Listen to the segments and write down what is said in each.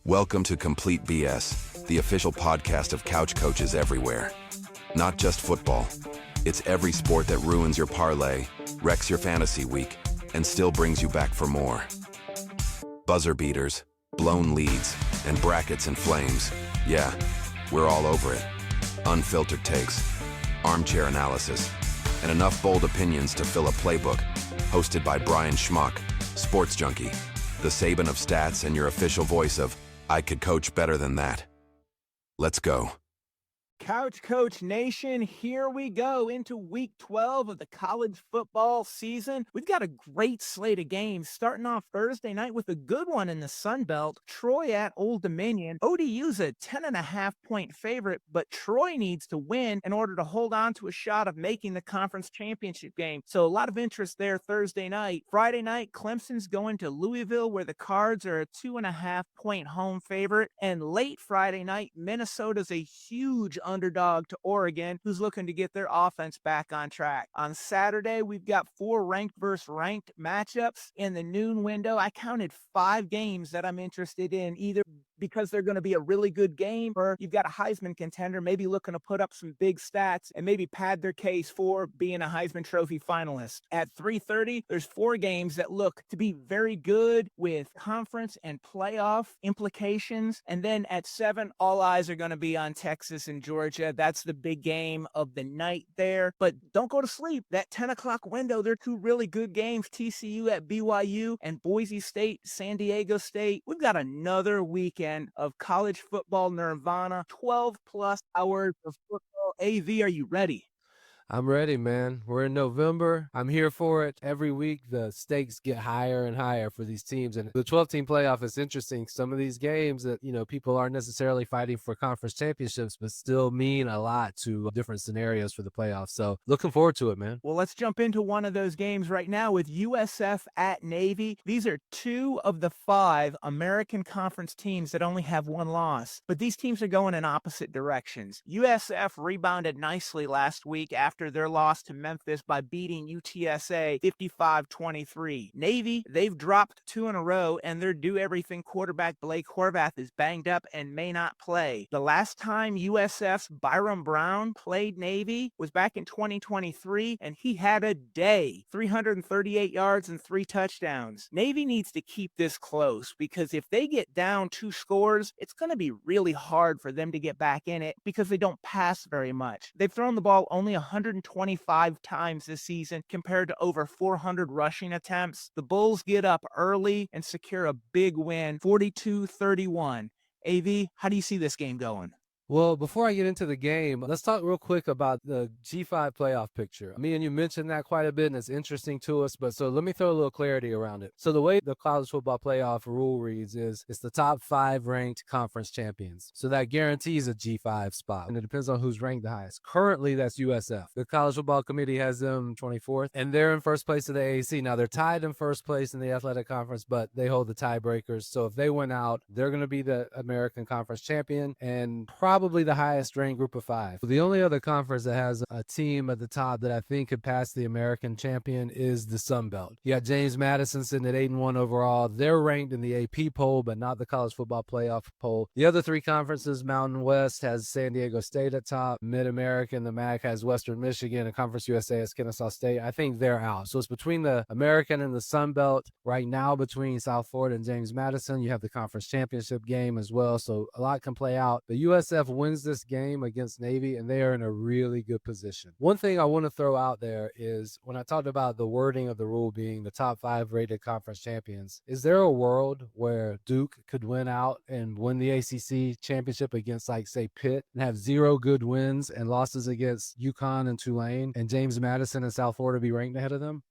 Welcome to Complete BS, the official podcast of couch coaches everywhere. Not just football. It's every sport that ruins your parlay, wrecks your fantasy week, and still brings you back for more. Buzzer beaters, blown leads, and brackets and flames. Yeah, we're all over it. Unfiltered takes, armchair analysis, and enough bold opinions to fill a playbook. Hosted by Brian Schmuck, sports junkie, the Saban of stats, and your official voice of I could coach better than that. Let's go. Couch Coach Nation, here we go into week 12 of the college football season. We've got a great slate of games starting off Thursday night with a good one in the Sun Belt. Troy at Old Dominion. ODU's a 10.5-point favorite, but Troy needs to win in order to hold on to a shot of making the conference championship game. So a lot of interest there Thursday night. Friday night, Clemson's going to Louisville where the Cards are a 2.5-point home favorite. And late Friday night, Minnesota's a huge underdog to Oregon, who's looking to get their offense back on track. On Saturday, we've got 4 ranked versus ranked matchups in the noon window. I counted 5 games that I'm interested in, either because they're going to be a really good game, or you've got a Heisman contender maybe looking to put up some big stats and maybe pad their case for being a Heisman Trophy finalist. At 3:30, there's 4 games that look to be very good with conference and playoff implications. And then at 7, all eyes are going to be on Texas and Georgia. That's the big game of the night there. But don't go to sleep. That 10 o'clock window, they're 2 really good games. TCU at BYU and Boise State, San Diego State. We've got another weekend of college football nirvana, 12 plus hours of football. AV, are you ready? I'm ready, man. We're in November. I'm here for it. Every week, the stakes get higher and higher for these teams. And the 12-team playoff is interesting. Some of these games that, people aren't necessarily fighting for conference championships, but still mean a lot to different scenarios for the playoffs. So looking forward to it, man. Well, let's jump into one of those games right now with USF at Navy. These are 2 of the 5 American Conference teams that only have 1 loss. But these teams are going in opposite directions. USF rebounded nicely last week after their loss to Memphis by beating UTSA 55-23. Navy, they've dropped 2 in a row, and their do-everything quarterback Blake Horvath is banged up and may not play. The last time USF's Byron Brown played Navy was back in 2023, and he had a day, 338 yards and 3 touchdowns. Navy needs to keep this close, because if they get down 2 scores, it's going to be really hard for them to get back in it because they don't pass very much. They've thrown the ball only 125 times this season compared to over 400 rushing attempts. The Bulls get up early and secure a big win, 42-31. AV, how do you see this game going? Well, before I get into the game, let's talk real quick about the G5 playoff picture. Me and you mentioned that quite a bit, and it's interesting to us, but so let me throw a little clarity around it. So the way the college football playoff rule reads is it's the top 5 ranked conference champions. So that guarantees a G5 spot, and it depends on who's ranked the highest. Currently, that's USF. The College Football Committee has them 24th, and they're in first place of the AAC. Now, they're tied in first place in the athletic conference, but they hold the tiebreakers. So if they win out, they're going to be the American Conference champion, and probably the highest ranked group of 5. The only other conference that has a team at the top that I think could pass the American champion is the Sun Belt. You got James Madison sitting at 8-1 overall. They're ranked in the AP poll, but not the college football playoff poll. The other 3 conferences, Mountain West has San Diego State at top. Mid-American, the MAC has Western Michigan, and Conference USA has Kennesaw State. I think they're out. So it's between the American and the Sun Belt. Right now, between South Florida and James Madison, you have the conference championship game as well. So a lot can play out. The USF wins this game against Navy, and they are in a really good position. One thing I want to throw out there is when I talked about the wording of the rule being the top 5 rated conference champions, is there a world where Duke could win out and win the ACC championship against, like, say, Pitt, and have 0 good wins and losses against UConn and Tulane, and James Madison and South Florida be ranked ahead of them?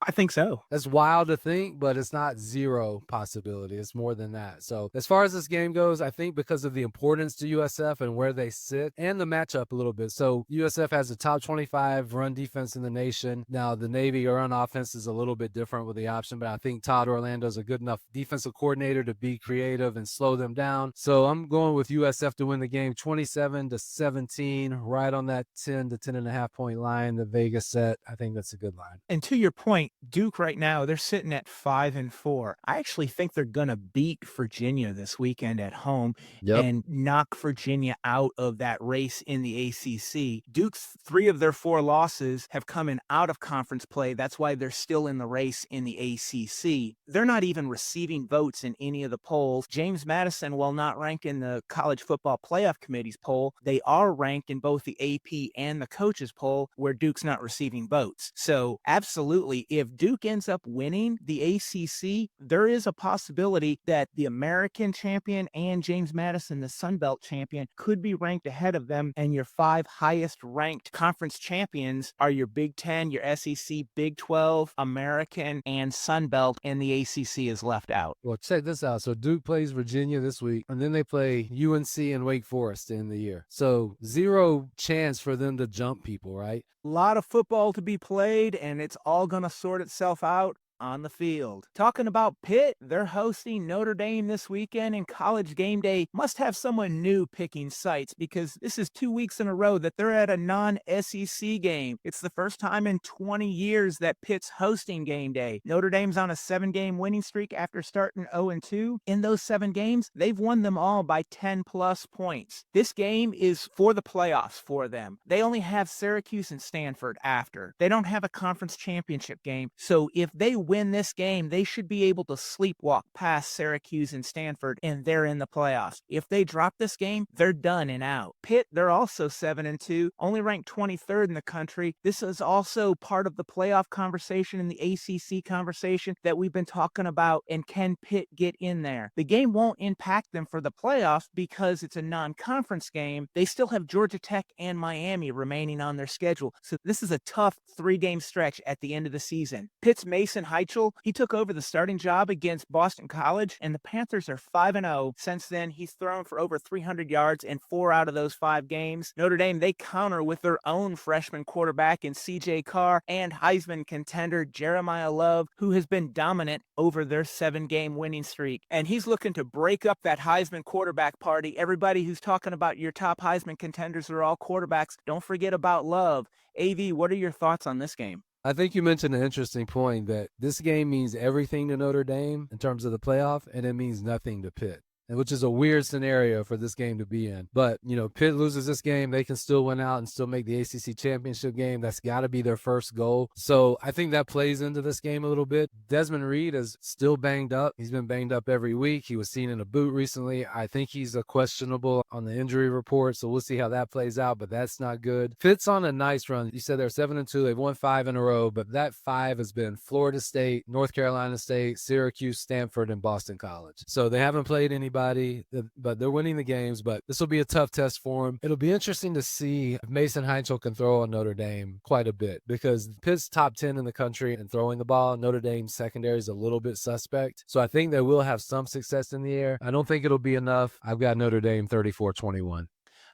I think so. That's wild to think, but it's not 0 possibility. It's more than that. So as far as this game goes, I think because of the importance to USF and where they sit and the matchup a little bit. So USF has the top 25 run defense in the nation. Now the Navy run offense is a little bit different with the option, but I think Todd Orlando's a good enough defensive coordinator to be creative and slow them down. So I'm going with USF to win the game 27-17, right on that 10 to 10.5 point line, the Vegas set. I think that's a good line. And to your point, Duke right now, they're sitting at 5-4. I actually think they're gonna beat Virginia this weekend at home Yep. and knock Virginia out of that race in the ACC. Duke's 3 of their 4 losses have come in out of conference play. That's why they're still in the race in the ACC. They're not even receiving votes in any of the polls. James Madison, while not ranked in the College Football Playoff Committee's poll, they are ranked in both the AP and the coaches poll where Duke's not receiving votes. So absolutely, if Duke ends up winning the ACC, there is a possibility that the American champion and James Madison, the Sun Belt champion, could be ranked ahead of them, and your 5 highest ranked conference champions are your Big Ten, your SEC, Big 12, American, and Sun Belt, and the ACC is left out. Well, check this out. So Duke plays Virginia this week, and then they play UNC and Wake Forest in the year. So zero chance for them to jump people, right? A lot of football to be played, and it's all going to sort itself out on the field. Talking about Pitt, they're hosting Notre Dame this weekend, and College Game Day must have someone new picking sites because this is 2 weeks in a row that they're at a non-SEC game. It's the first time in 20 years that Pitt's hosting Game Day. Notre Dame's on a 7-game winning streak after starting 0-2. In those 7 games, they've won them all by 10-plus points. This game is for the playoffs for them. They only have Syracuse and Stanford after. They don't have a conference championship game, so if they win this game, they should be able to sleepwalk past Syracuse and Stanford, and they're in the playoffs. If they drop this game, they're done and out. Pitt, they're also 7-2, only ranked 23rd in the country. This is also part of the playoff conversation and the ACC conversation that we've been talking about, and can Pitt get in there? The game won't impact them for the playoffs because it's a non-conference game. They still have Georgia Tech and Miami remaining on their schedule, so this is a tough 3-game stretch at the end of the season. Pitt's Mason Heichel, he took over the starting job against Boston College, and the Panthers are 5-0. Since then, he's thrown for over 300 yards in 4 out of those 5 games. Notre Dame, they counter with their own freshman quarterback in C.J. Carr and Heisman contender Jeremiah Love, who has been dominant over their 7-game winning streak. And he's looking to break up that Heisman quarterback party. Everybody who's talking about your top Heisman contenders are all quarterbacks. Don't forget about Love. AV, what are your thoughts on this game? I think you mentioned an interesting point that this game means everything to Notre Dame in terms of the playoff, and it means nothing to Pitt, which is a weird scenario for this game to be in. But, Pitt loses this game, they can still win out and still make the ACC championship game. That's got to be their first goal. So I think that plays into this game a little bit. Desmond Reed is still banged up. He's been banged up every week. He was seen in a boot recently. I think he's a questionable on the injury report, so we'll see how that plays out, but that's not good. Pitt's on a nice run. You said they're 7-2. They've won 5 in a row, but that 5 has been Florida State, North Carolina State, Syracuse, Stanford, and Boston College. So they haven't played anybody, but they're winning the games, but this will be a tough test for them. It'll be interesting to see if Mason Heichel can throw on Notre Dame quite a bit, because Pitt's top 10 in the country in throwing the ball. Notre Dame's secondary is a little bit suspect, so I think they will have some success in the air. I don't think it'll be enough. I've got Notre Dame 34-21.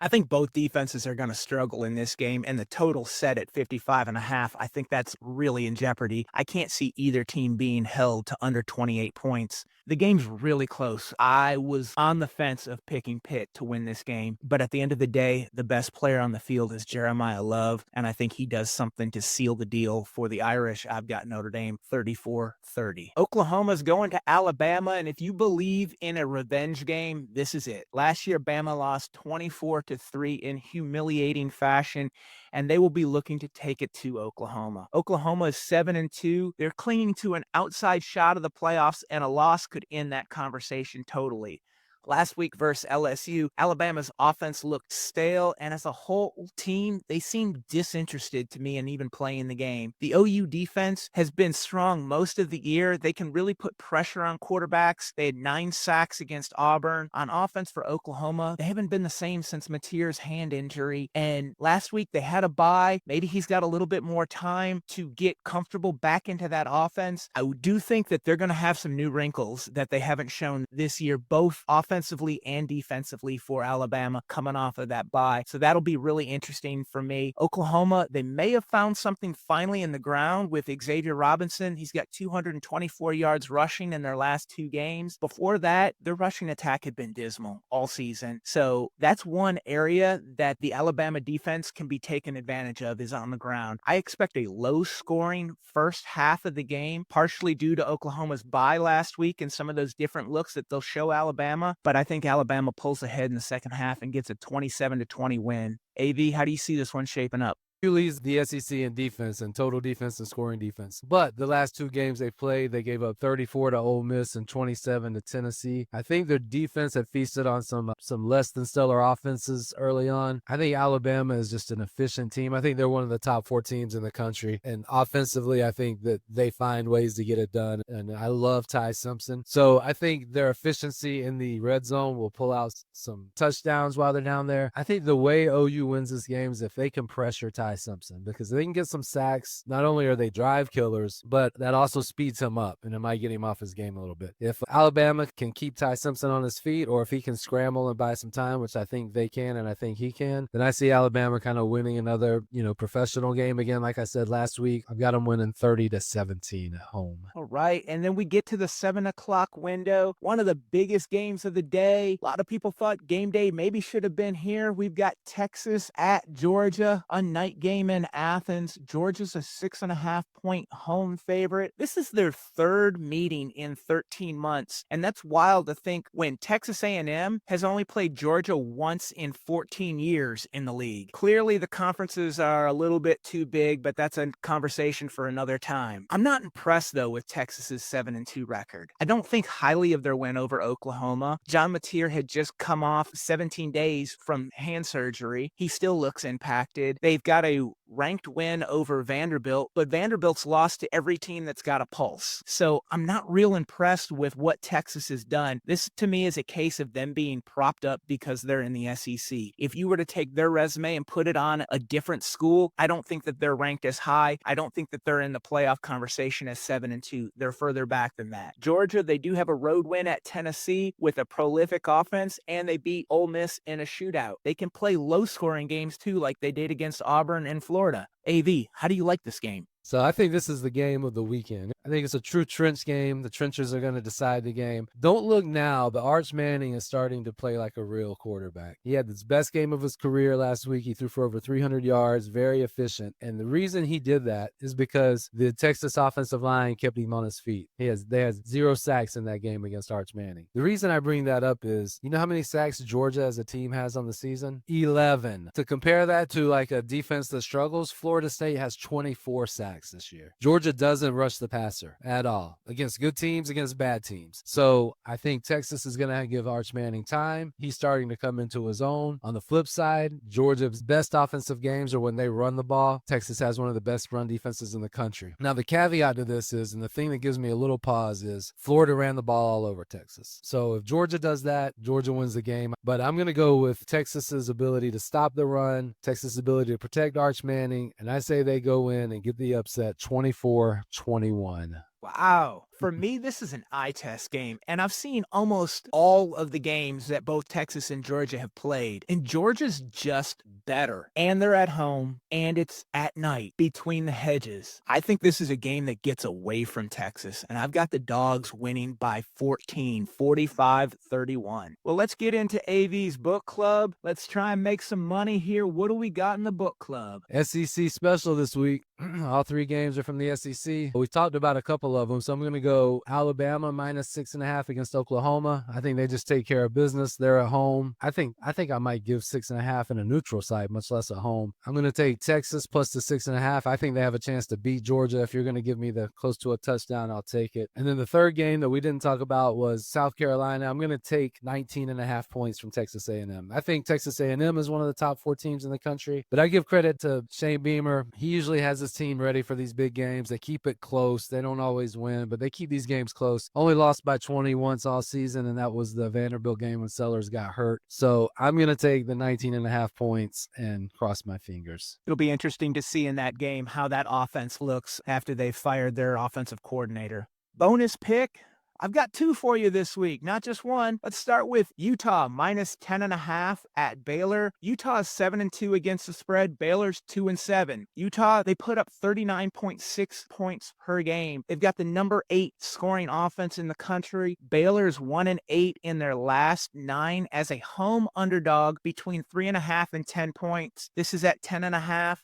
I think both defenses are going to struggle in this game, and the total set at 55.5, I think that's really in jeopardy. I can't see either team being held to under 28 points. The game's really close. I was on the fence of picking Pitt to win this game, but at the end of the day, the best player on the field is Jeremiah Love, and I think he does something to seal the deal for the Irish. I've got Notre Dame 34-30. Oklahoma's going to Alabama, and if you believe in a revenge game, this is it. Last year, Bama lost 24-3 in humiliating fashion, and they will be looking to take it to Oklahoma. Oklahoma is 7-2. They're clinging to an outside shot of the playoffs, and a loss could end that conversation totally. Last week versus LSU, Alabama's offense looked stale, and as a whole team, they seemed disinterested to me in even playing the game. The OU defense has been strong most of the year. They can really put pressure on quarterbacks. They had 9 sacks against Auburn. On offense for Oklahoma, they haven't been the same since Mateer's hand injury, and last week they had a bye. Maybe he's got a little bit more time to get comfortable back into that offense. I do think that they're going to have some new wrinkles that they haven't shown this year, both offense offensively and defensively for Alabama coming off of that bye. So that'll be really interesting for me. Oklahoma, they may have found something finally in the ground with Xavier Robinson. He's got 224 yards rushing in their last 2 games. Before that, their rushing attack had been dismal all season. So that's one area that the Alabama defense can be taken advantage of, is on the ground. I expect a low-scoring first half of the game, partially due to Oklahoma's bye last week and some of those different looks that they'll show Alabama. But I think Alabama pulls ahead in the second half and gets a 27-20 win. AV, how do you see this one shaping up? Leads the SEC in defense and total defense and scoring defense. But the last 2 games they played, they gave up 34 to Ole Miss and 27 to Tennessee. I think their defense had feasted on some less than stellar offenses early on. I think Alabama is just an efficient team. I think they're one of the top 4 teams in the country. And offensively, I think that they find ways to get it done. And I love Ty Simpson. So I think their efficiency in the red zone will pull out some touchdowns while they're down there. I think the way OU wins this game is if they can pressure Ty Simpson, because they can get some sacks. Not only are they drive killers, but that also speeds him up, and it might get him off his game a little bit. If Alabama can keep Ty Simpson on his feet, or if he can scramble and buy some time, which I think they can and I think he can, then I see Alabama kind of winning another, professional game again. Like I said last week, I've got them winning 30-17 at home. All right, and then we get to the 7 o'clock window, one of the biggest games of the day. A lot of people thought game day maybe should have been here. We've got Texas at Georgia, a night game in Athens. Georgia's a 6.5-point home favorite. This is their 3rd meeting in 13 months, and that's wild to think when Texas A&M has only played Georgia once in 14 years in the league. Clearly, the conferences are a little bit too big, but that's a conversation for another time. I'm not impressed, though, with Texas's 7-2 record. I don't think highly of their win over Oklahoma. John Mateer had just come off 17 days from hand surgery. He still looks impacted. They've got a ranked win over Vanderbilt, but Vanderbilt's lost to every team that's got a pulse. So I'm not real impressed with what Texas has done. This, to me, is a case of them being propped up because they're in the SEC. If you were to take their resume and put it on a different school, I don't think that they're ranked as high. I don't think that they're in the playoff conversation as 7-2. They're further back than that. Georgia, they do have a road win at Tennessee with a prolific offense, and they beat Ole Miss in a shootout. They can play low-scoring games, too, like they did against Auburn and Florida. AV, how do you like this game? So I think this is the game of the weekend. I think it's a true trench game. The trenches are going to decide the game. Don't look now, but Arch Manning is starting to play like a real quarterback. He had his best game of his career last week. He threw for over 300 yards, very efficient. And the reason he did that is because the Texas offensive line kept him on his feet. They had 0 sacks in that game against Arch Manning. The reason I bring that up is, you know how many sacks Georgia as a team has on the season? 11. To compare that to like a defense that struggles, Florida State has 24 sacks this year. Georgia doesn't rush the passer at all against good teams, against bad teams. So I think Texas is going to give Arch Manning time. He's starting to come into his own. On the flip side, Georgia's best offensive games are when they run the ball. Texas has one of the best run defenses in the country. Now, the caveat to this is, and the thing that gives me a little pause is, Florida ran the ball all over Texas. So if Georgia does that, Georgia wins the game. But I'm going to go with Texas's ability to stop the run, Texas's ability to protect Arch Manning, and I say they go in and get the upset 24-21. Wow. For me, this is an eye test game, and I've seen almost all of the games that both Texas and Georgia have played, and Georgia's just better. And they're at home, and it's at night between the hedges. I think this is a game that gets away from Texas, and I've got the Dogs winning by 14, 45-31. Well, let's get into AV's book club. Let's try and make some money here. What do we got in the book club? SEC special this week. All 3 games are from the SEC. We talked about a couple of them, so I'm going to go Alabama minus 6.5 against Oklahoma. I think they just take care of business. They're at home. I think I might give 6.5 in a neutral site, much less at home. I'm going to take Texas plus the 6.5. I think they have a chance to beat Georgia. If you're going to give me the close to a touchdown, I'll take it. And then the third game that we didn't talk about was South Carolina. I'm going to take 19.5 points from Texas A&M. I think Texas A&M is one of the top 4 teams in the country, but I give credit to Shane Beamer. He usually has his team ready for these big games. They keep it close. They don't always win, but they keep these games close. Only lost by 20 once all season, and that was the Vanderbilt game when Sellers got hurt. So I'm going to take the 19.5 points and cross my fingers. It'll be interesting to see in that game how that offense looks after they've fired their offensive coordinator. Bonus pick, I've got two for you this week, not just one. Let's start with Utah minus 10.5 at Baylor. Utah is 7-2 against the spread. Baylor's 2-7. Utah, they put up 39.6 points per game. They've got the number 8 scoring offense in the country. Baylor's 1-8 in their last 9 as a home underdog between 3.5 and 10 points. This is at 10.5.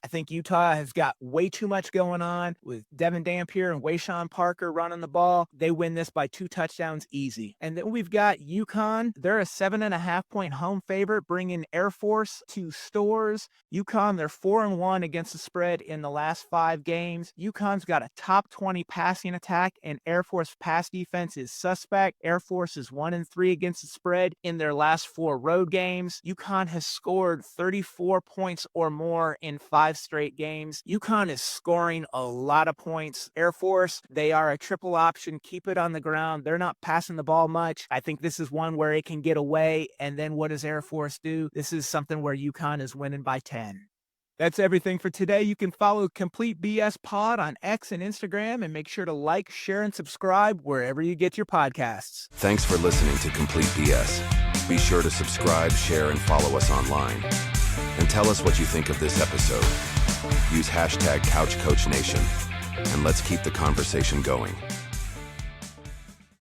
I think Utah has got way too much going on with Devin Dampier and Wayshawn Parker running the ball. They win this by 2 touchdowns easy. And then we've got UConn. They're a 7.5 point home favorite, bringing Air Force to Stores. UConn, they're 4-1 against the spread in the last 5 games. UConn's got a top 20 passing attack, and Air Force pass defense is suspect. Air Force is 1-3 against the spread in their last 4 road games. UConn has scored 34 points or more in 5 straight games. UConn is scoring a lot of points. Air Force, they are a triple option. Keep it on the ground. They're not passing the ball much. I think this is one where it can get away. And then what does Air Force do? This is something where UConn is winning by 10. That's everything for today. You can follow Complete BS Pod on X and Instagram, and make sure to like, share, and subscribe wherever you get your podcasts. Thanks for listening to Complete BS. Be sure to subscribe, share, and follow us online. And tell us what you think of this episode. Use hashtag CouchCoachNation, and let's keep the conversation going.